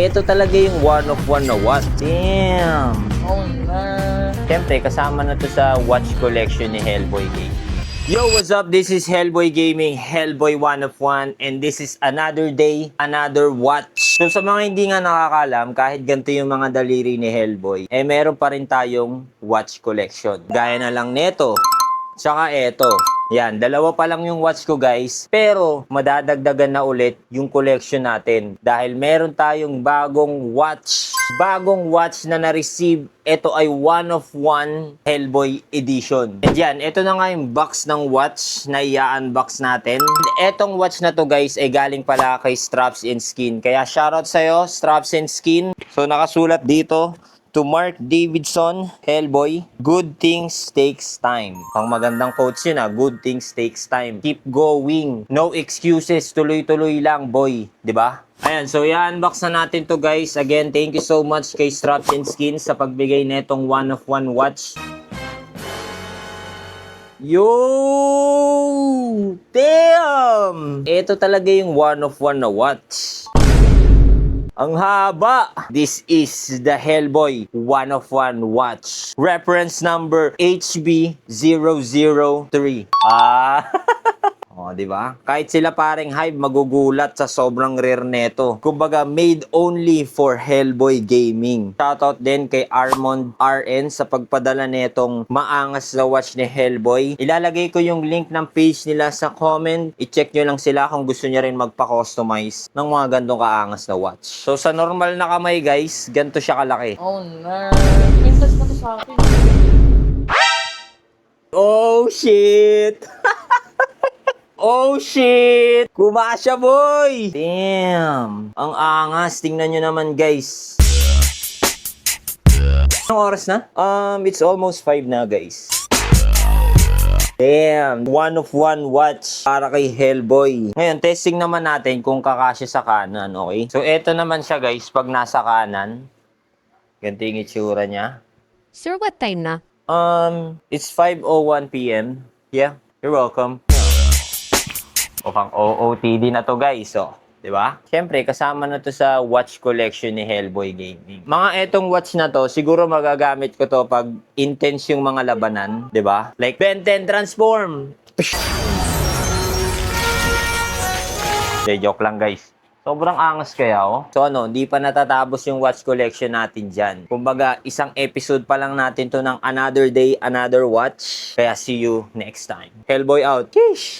ito talaga yung one of one na watch. Damn! Oh no. Siyempre, kasama na to sa watch collection ni Hellboy Gaming. Yo, what's up? This is Hellboy Gaming, Hellboy One of One, and this is another day, another watch. So sa mga hindi nga nakakalam, kahit ganito yung mga daliri ni Hellboy, meron pa rin tayong watch collection. Gaya na lang neto, tsaka eto. Yan, dalawa pa lang yung watch ko guys, pero madadagdagan na ulit yung collection natin dahil meron tayong bagong watch na na-receive. Ito ay one of one Hellboy edition. And yan, ito na nga yung box ng watch na i-unbox natin. And etong watch na to guys ay galing pala kay Straps and Skin. Kaya shoutout sa'yo, Straps and Skin. So nakasulat dito, to Mark Davidson, Hellboy, good things takes time. Ang magandang quotes yun good things takes time. Keep going. No excuses. Tuloy-tuloy lang, boy. 'Di ba? Ayan, so i-unbox na natin to guys. Again, thank you so much kay Straps and Skin sa pagbigay netong one of one watch. Yo! Damn! Ito talaga yung one of one na watch. Ang haba! This is the Hellboy one of one watch. Reference number HB003. O, di ba? Kahit sila paring Hive magugulat sa sobrang rare neto. Kumbaga, made only for Hellboy Gaming. Shoutout din kay Armond RN sa pagpadala netong maangas na watch ni Hellboy. Ilalagay ko yung link ng page nila sa comment. I-check nyo lang sila kung gusto nyo rin magpa-customize ng mga gantong kaangas na watch. So, sa normal na kamay guys, ganito siya kalaki. Oh no. Pintas na to sa akin. Oh, shit! Oh shit! Kumasya boy! Damn! Ang angas. Tingnan nyo naman guys. Anong oras na? It's almost 5 na guys. Damn! One of one watch para kay Hellboy. Ngayon, testing naman natin kung kakasya sa kanan, okay? So, eto naman siya guys, pag nasa kanan. Ganito yung itsura niya. Sir, what time na? It's 5:01 p.m. Yeah, you're welcome. Mukhang OOTD na to guys, di ba? Siyempre, kasama na to sa watch collection ni Hellboy Gaming. Mga etong watch na to, siguro magagamit ko to pag intense yung mga labanan, di ba? Like Ben 10 Transform! Okay, joke lang guys. Sobrang angas kaya, So hindi pa natatapos yung watch collection natin dyan. Kumbaga, isang episode pa lang natin to ng Another Day, Another Watch. Kaya see you next time. Hellboy out. Kish!